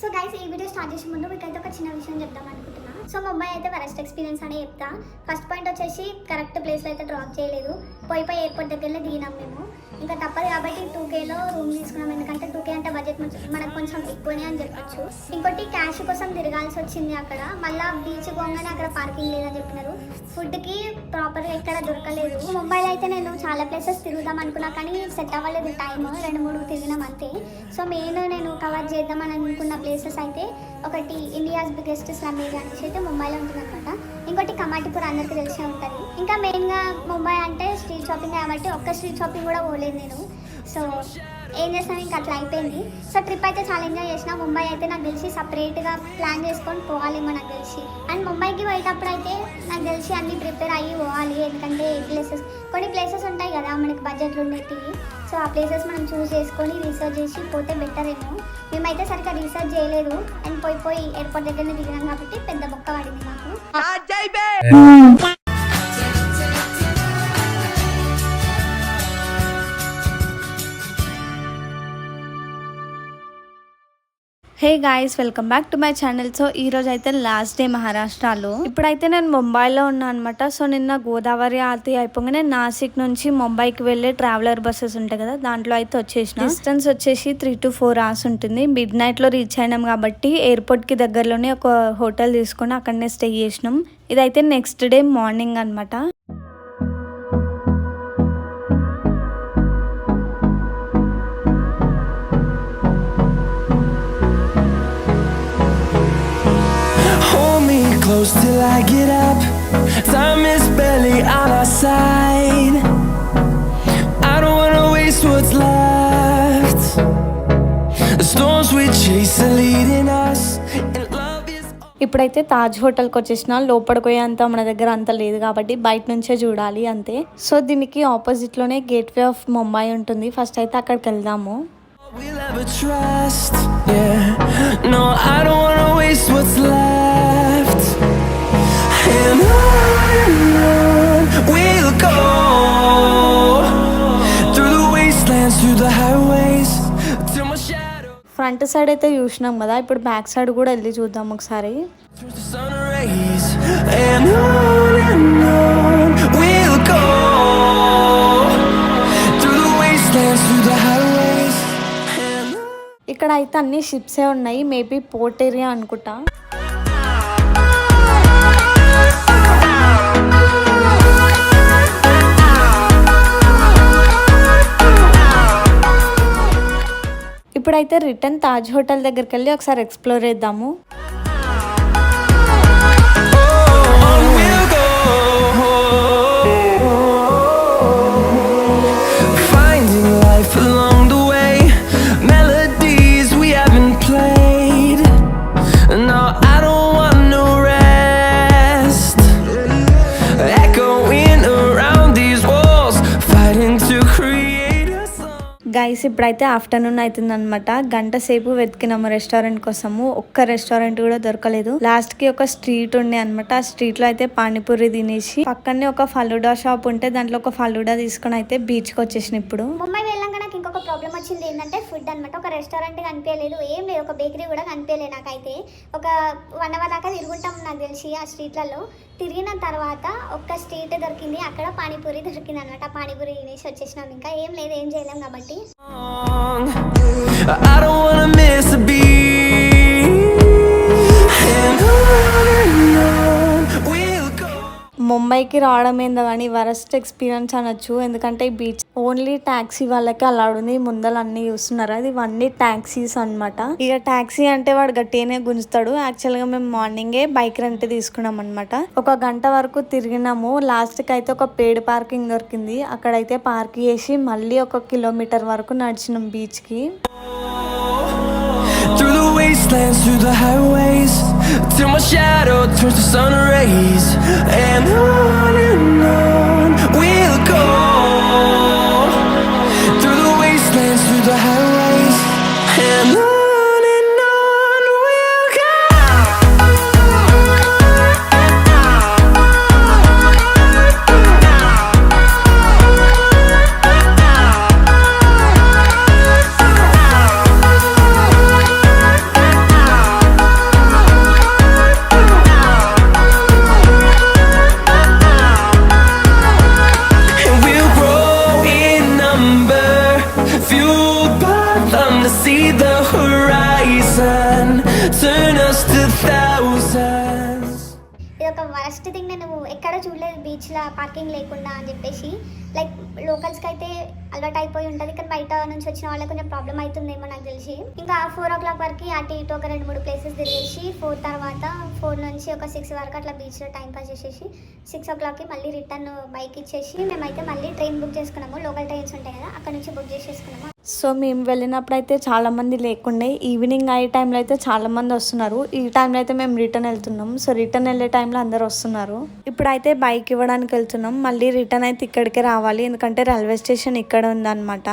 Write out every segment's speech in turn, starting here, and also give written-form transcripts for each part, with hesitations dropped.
So guys ఈ video start చేసే ముందు మీకైతే ఒక చిన్న విషయం చెప్దాం అనుకుంటున్నా. సో ముంబై అయితే వరస్ట్ ఎక్స్పీరియన్స్ అనే చెప్తా. ఫస్ట్ పాయింట్ వచ్చేసి కరెక్ట్ ప్లేస్లో అయితే డ్రాప్ చేయలేదు. పోయి ఎయిర్పోర్ట్ దగ్గరనే దిగినాం మేము. ఇంకా తప్పదు కాబట్టి 2Kలో రూమ్ తీసుకున్నాం. ఎందుకంటే 2K అంటే బడ్జెట్ మనకు కొంచెం ఎక్కువనే అని చెప్పొచ్చు. ఇంకోటి క్యాష్ కోసం తిరగాల్సి వచ్చింది అక్కడ. మళ్ళీ బీచ్ పోగానే అక్కడ పార్కింగ్ లేదని చెప్పినారు. ఫుడ్కి ప్రాపర్గా ఎక్కడ దొరకలేదు. ముంబైలో అయితే నేను చాలా ప్లేసెస్ తిరుగుదాం అనుకున్నా కానీ సెట్ అవ్వలేదు టైం. 2-3 తిరిగినాం అంతే. సో మెయిన్ నేను కవర్ చేద్దామని అనుకున్న ప్లేసెస్ అయితే ఒకటి ఇండియాస్ బిగ్గెస్ట్ స్లమ్ ఏరియా అనేసి అయితే ముంబైలో ఉంటుంది అనమాట. ఇంకోటి కమాటిపూర్ అందరికీ తెలిసే ఉంటుంది. ఇంకా మెయిన్గా ముంబై అంటే స్ట్రీట్ షాపింగ్ కాబట్టి ఒక్క స్ట్రీట్ షాపింగ్ కూడా పోలేదు నేను. సో ఏం చేస్తాను ఇంకా అట్లా అయిపోయింది. సో ట్రిప్ అయితే చాలా ఎంజాయ్ చేసిన. ముంబై అయితే నాకు తెలిసి సపరేట్గా ప్లాన్ చేసుకొని పోవాలేమో నాకు తెలిసి. అండ్ ముంబైకి పోయేటప్పుడు అయితే నాకు తెలిసి అన్ని ప్రిపేర్ అయ్యి పోవాలి. ఎందుకంటే కొన్ని ప్లేసెస్ ఉంటాయి కదా మనకి బడ్జెట్లు ఉండేటివి. సో ఆ ప్లేసెస్ మనం చూస్ చేసుకొని రీసెర్చ్ చేసి పోతే బెటర్ ఏమో. మేమైతే సరిగ్గా రీసెర్చ్ చేయలేదు అండ్ పోయి ఎయిర్పోర్ట్ దగ్గరనే దిగినాం కాబట్టి పెద్ద బొక్క పడింది మాకు. Hey guys, welcome back to my channel. So ఈ రోజు అయితే లాస్ట్ డే మహారాష్ట్రలో. ఇప్పుడైతే నేను ముంబైలో ఉన్నా అనమాట. సో నిన్న గోదావరి ఆరతి అయిపోగానే నాసిక్ నుంచి ముంబైకి వెళ్ళే ట్రావెలర్ బస్సెస్ ఉంటాయి కదా, దాంట్లో అయితే వచ్చేసిన. డిస్టెన్స్ వచ్చేసి 3 to 4 hours ఉంటుంది. మిడ్ నైట్ లో రీచ్ అయినాం కాబట్టి ఎయిర్పోర్ట్ కి దగ్గరలోనే ఒక హోటల్ తీసుకొని అక్కడనే స్టే చేసినాం. ఇదైతే నెక్స్ట్ డే మార్నింగ్ అనమాట. Close till I get up. Time is barely on our side. I don't wanna waste what's left. The storms we chase are leading us, and love is. ఇప్పుడైతే తాజ్ హోటల్కి వచ్చేసిన. లోపలికి పోయేంత మన దగ్గర అంత లేదు కాబట్టి బయట నుంచే చూడాలి అంతే. సో దీనికి ఆపోజిట్ లోనే గేట్వే ఆఫ్ ముంబై ఉంటుంది. ఫస్ట్ అయితే అక్కడికి వెళ్దాము. We'll ever trust, yeah. No, I don't wanna waste what's left. And on we'll go, through the wastelands, through the highways, till my shadow. Front side అయితే చూసినాం కదా, ఇప్పుడు బ్యాక్ సైడ్ కూడా వెళ్ళి చూద్దాం ఒకసారి. Turns to sun rays, and on we'll go, through the wastelands, through the highways. ఇక్కడ అయితే అన్ని షిప్సే ఉన్నాయి. మేబీ పోర్ట్ ఏరియా అనుకుంటా. ఇప్పుడైతే రిటర్న్ తాజ్ హోటల్ దగ్గరికి వెళ్ళి ఒకసారి ఎక్స్ప్లోర్ చేద్దాము. గైస్ ఇప్పుడైతే ఆఫ్టర్నూన్ అవుతుంది అనమాట. గంట సేపు వెతికినాము రెస్టారెంట్ కోసము. ఒక్క రెస్టారెంట్ కూడా దొరకలేదు. లాస్ట్ కి ఒక స్ట్రీట్ ఉండే అనమాట. ఆ స్ట్రీట్ లో అయితే పానీపూరి తినేసి పక్కనే ఒక ఫలూడా షాప్ ఉంటే దాంట్లో ఒక ఫలూడా తీసుకుని అయితే బీచ్ కి వచ్చేసిన. ఇప్పుడు ముంబై వెళ్ళాక నాకు ఇంకొక ప్రాబ్లం వచ్చింది ఏంటంటే ఫుడ్ అనమాట. ఒక రెస్టారెంట్ కనిపించలేదు, ఏం లేదు. ఒక బేకరీ కూడా కనిపించలేదు నాకైతే. ఒక 1 hour దాకా తిరుగుంటాం నాకు తెలిసి ఆ స్ట్రీట్లలో. తిరిగిన తర్వాత ఒక్క స్ట్రీట్ దొరికింది, అక్కడ పానీపూరి దొరికింది అనమాట. పానీపూరి తినేసి వచ్చేసినాం. ఇంకా ఏం లేదు, ఏం చేయలేం కాబట్టి. I don't wanna miss a beat. And on we'll go. ముంబైకి రావడం ఏందో కానీ వరస్ట్ ఎక్స్పీరియన్స్ అనొచ్చు. ఎందుకంటే ఈ బీచ్ ఓన్లీ టాక్సీ వాళ్ళకి అలౌడ్ ఉంది. ముందర అన్ని చూస్తున్నారు, అది ఇవన్నీ టాక్సీస్ అనమాట. ఇక టాక్సీ అంటే వాడు గట్టిగానే గుంజుతాడు. యాక్చువల్ గా మేము మార్నింగే బైక్ రెంట్ తీసుకున్నాం అనమాట. 1 గంట వరకు తిరిగినాము. లాస్ట్ కి అయితే ఒక పేడ్ పార్కింగ్ దొరికింది. అక్కడైతే పార్క్ చేసి మళ్ళీ 1 kilometer వరకు నడిచినాం బీచ్ కి. Through the wastelands, through the highways, till my shadow turns to sun rays. And on we'll go, through the wastelands, through the highways. And on we'll go. and turn us to thousands. ఇది ఒక worst thing, నేను ఎక్కడ చూడలేదు బీచ్లో parking లేకుండా అని చెప్పేసి. Like లోకల్స్కి అయితే అలవాటు అయిపోయి ఉంటుంది, కానీ బయట నుంచి వచ్చిన వాళ్ళకి కొంచెం ప్రాబ్లం అవుతుందేమో నాకు తెలిసి. ఇంకా 4 o'clock వరకు అటు ఇటు ఒక 2-3 ప్లేసెస్ తిరిగేసి 4 తర్వాత 4 నుంచి ఒక 6 వరకు అట్లా బీచ్లో టైం పాస్ చేసేసి 6 o'clockకి మళ్ళీ రిటర్న్ బైక్ ఇచ్చేసి మేమైతే మళ్ళీ ట్రైన్ బుక్ చేసుకున్నాము. లోకల్ ట్రైన్స్ ఉంటాయి కదా, అక్కడ నుంచి బుక్ చేసేసుకున్నాము. సో మేము వెళ్ళినప్పుడు అయితే చాలామంది లేకుండే, ఈవినింగ్ అయ్యే టైంలో అయితే చాలామంది వస్తున్నారు. ఈ టైంలో అయితే మేము రిటర్న్ వెళ్తున్నాం. సో రిటర్న్ వెళ్ళే టైంలో అందరు వస్తున్నారు. ఇప్పుడైతే బైక్ ఇవ్వడానికి వెళ్తున్నాం. మళ్ళీ రిటర్న్ అయితే ఇక్కడికే రావాలి, ఎందుకంటే రైల్వే స్టేషన్ ఇక్కడ ఉందన్నమాట.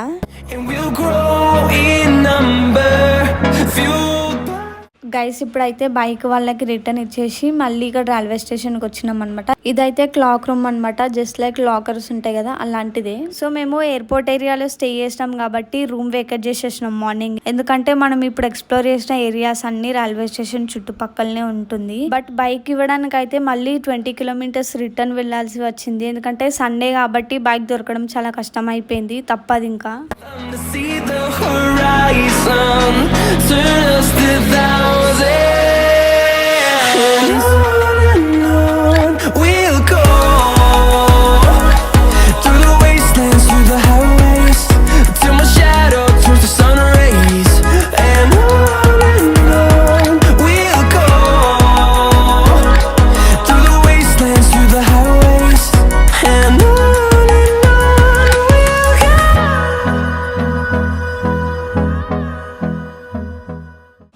గైస్ ఇప్పుడైతే బైక్ వాళ్ళకి రిటర్న్ ఇచ్చేసి మళ్ళీ ఇక్కడ రైల్వే స్టేషన్కి వచ్చినాం అనమాట. ఇదైతే క్లాక్ రూమ్ అనమాట, జస్ట్ లైక్ లాకర్స్ ఉంటాయి కదా అలాంటిదే. సో మేము ఎయిర్పోర్ట్ ఏరియాలో స్టే చేసినాం కాబట్టి రూమ్ వేకెట్ చేసేసినాం మార్నింగ్, ఎందుకంటే మనం ఇప్పుడు ఎక్స్ప్లోర్ చేసిన ఏరియాస్ అన్ని రైల్వే స్టేషన్ చుట్టుపక్కలనే ఉంటుంది. బట్ బైక్ ఇవ్వడానికి అయితే మళ్ళీ 20 kilometers రిటర్న్ వెళ్లాల్సి వచ్చింది, ఎందుకంటే సండే కాబట్టి బైక్ దొరకడం చాలా కష్టం అయిపోయింది, తప్పదు ఇంకా. We'll go through the wastelands, through the highways, till my shadow turns to sun rays. And on we'll go through the wastelands, through the highways, and on we'll go.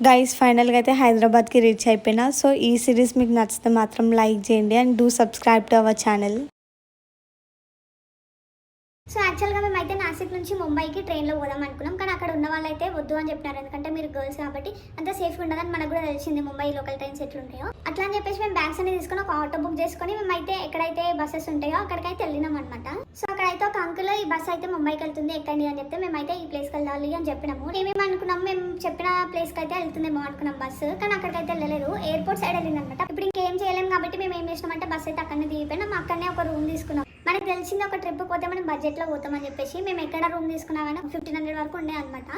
Guys ఫైనల్గా అయితే హైదరాబాద్కి reach అయిపోయినా. So ఈ series మీకు నచ్చితే మాత్రం like చేయండి and do subscribe to our channel. So యాక్చువల్గా మేమైతే నాసిక్ నుంచి ముంబైకి ట్రైన్లో పోదాం అనుకున్నాం, కానీ అక్కడ ఉన్న వాళ్ళు అయితే వద్దు అని చెప్పినారు, ఎందుకంటే మీరు గర్ల్స్ కాబట్టి అంత సేఫ్గా ఉండదని మనకు కూడా తెలిసింది ముంబై లోకల్ ట్రైన్స్ ఎట్లుంటాయో. అట్లా అని చెప్పేసి మేము బ్యాగ్స్ అనేది తీసుకొని ఒక ఆటో బుక్ చేసుకొని మేమైతే ఎక్కడైతే బస్సెస్ ఉంటాయో అక్కడికైతే వెళ్ళినాం అనమాట. సో అక్కడైతే ఒక అంకుల్ ఈ బస్ అయితే ముంబైకి వెళ్తుంది ఎక్కండి అని చెప్తే మేమైతే ఈ ప్లేస్కి వెళ్ళాలి అని చెప్పినాము. మేమేమి అనుకున్నాం, మేము చెప్పిన ప్లేస్కి అయితే వెళ్తుందేమో అనుకున్నాం బస్సు, కానీ అక్కడికైతే వెళ్ళలేదు, ఎయిర్పోర్ట్ సైడ్ వెళ్ళింది అనమాట. ఇప్పుడు ఇంకేం చేయలేము కాబట్టి మేము ఏం చేసినామంటే బస్ అయితే అక్కడనే దిగిపోయినాం, అక్కడనే ఒక రూమ్ తీసుకున్నాం. మనకు తెలిసింది ఒక ట్రిప్ పోతే మనం బడ్జెట్లో పోతామని చెప్పేసి మేము ఎక్కడ రూమ్ తీసుకున్నామైనా 1500 వరకు ఉండే అనమాట.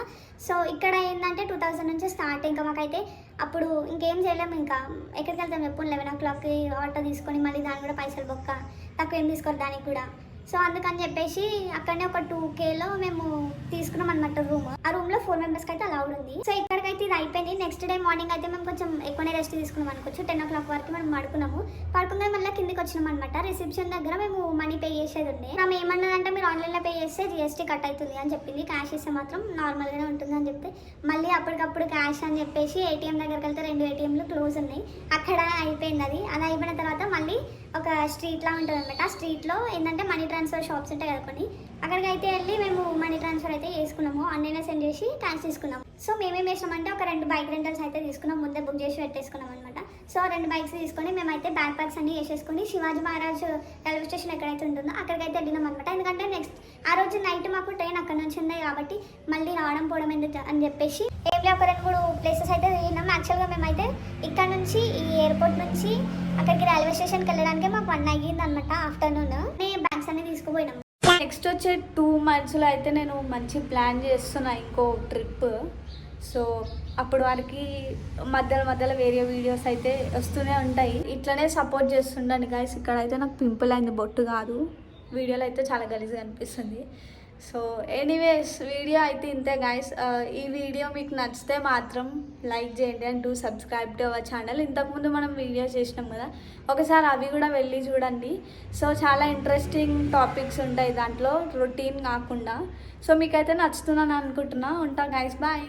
సో ఇక్కడ ఏంటంటే 2000 నుంచి స్టార్ట్. ఇంకా మాకైతే అప్పుడు ఇంకేం చేయలేము, ఇంకా ఎక్కడికి వెళ్తాం ఎప్పుడు 11 o'clockకి ఆటో తీసుకొని మళ్ళీ దాని కూడా పైసలు బొక్క, తక్కువ ఏం తీసుకోరు దానికి కూడా. సో అందుకని చెప్పేసి అక్కడనే ఒక 2Kలో మేము తీసుకున్నాం అనమాట రూమ్. ఆ రూమ్లో 4 members అయితే అలౌడ్ ఉంది. సో ఇక్కడికైతే ఇది అయిపోయింది. నెక్స్ట్ డే మార్నింగ్ అయితే మేము కొంచెం ఎక్కువనే రెస్ట్ తీసుకున్నాం అనుకోవచ్చు. 10 o'clock వరకు మనం పడుకున్నాము. పడుకునే మళ్ళీ కిందికి వచ్చినాం అనమాట. రిసెప్షన్ దగ్గర మేము మనీ పే చేసేది ఉండే. మేము ఏమన్నదంటే మీరు ఆన్లైన్లో పే చేస్తే GST కట్ అవుతుంది అని చెప్పింది, క్యాష్ ఇస్తే మాత్రం నార్మల్గానే ఉంటుంది అని చెప్తే మళ్ళీ అప్పటికప్పుడు క్యాష్ అని చెప్పేసి ATM దగ్గరికి వెళ్తే 2 ATMలు క్లోజ్ ఉన్నాయి. అక్కడ అయిపోయింది అది. అది అయిపోయిన తర్వాత మళ్ళీ ఒక స్ట్రీట్లా ఉంటుంది అనమాట. ఆ స్ట్రీట్లో ఏంటంటే మనీ ట్రాన్స్ఫర్ షాప్స్ ఉంటాయి కదా కొన్ని, అక్కడికి అయితే వెళ్ళి మేము మనీ ట్రాన్స్ఫర్ అయితే చేసుకున్నాము. ఆన్లైన్లో సెండ్ చేసి క్యాష్ తీసుకున్నాము. సో మేమేం చేసినామంటే ఒక 2 బైక్ రెంటల్స్ అయితే తీసుకున్నాం, ముందే బుక్ చేసి పెట్టేసుకున్నాం అనమాట. సో 2 బైక్స్ తీసుకొని మేమైతే బ్యాక్ ప్యాక్స్ అన్ని వేసేసుకొని శివాజీ మహారాజ్ రైల్వే స్టేషన్ ఎక్కడైతే ఉంటుందో అక్కడికైతే వెళ్ళినాం అనమాట. ఎందుకంటే నెక్స్ట్ ఆ రోజు నైట్ మాకు ట్రైన్ అక్కడ నుంచి ఉంది కాబట్టి మళ్ళీ రావడం పోవడం ఎందుకు అని చెప్పేసి ఏం ఒక 2-3 ప్లేసెస్ అయితే తిరిగినాం. యాక్చువల్గా మేమైతే ఇక్కడ నుంచి ఈ ఎయిర్పోర్ట్ నుంచి అక్కడికి రైల్వే స్టేషన్కి వెళ్ళడానికి మాకు 1 అయ్యింది అనమాట ఆఫ్టర్నూన్. బ్యాగ్స్ అన్ని తీసుకుపోయినాం. నెక్స్ట్ వచ్చే 2 monthsలో అయితే నేను మంచి ప్లాన్ చేస్తున్నా ఇంకో ట్రిప్. సో అప్పుడు వారికి మధ్యలో వేరే వీడియోస్ అయితే వస్తూనే ఉంటాయి. ఇట్లనే సపోర్ట్ చేస్తుండండి గైస్. ఇక్కడైతే నాకు పింపుల్ అయింది, బొట్టు కాదు. వీడియోలో అయితే చాలా గలీజ్గా అనిపిస్తుంది. సో ఎనీవేస్ వీడియో అయితే ఇంతే గైస్. ఈ వీడియో మీకు నచ్చితే మాత్రం లైక్ చేయండి and do subscribe to our channel. ఇంతకుముందు మనం వీడియో చేసినాం కదా, ఒకసారి అవి కూడా వెళ్ళి చూడండి. సో చాలా ఇంట్రెస్టింగ్ టాపిక్స్ ఉంటాయి దాంట్లో, రొటీన్ కాకుండా. సో మీకైతే నచ్చుతుందని అనుకుంటున్నా. ఉంటా గైస్, బాయ్.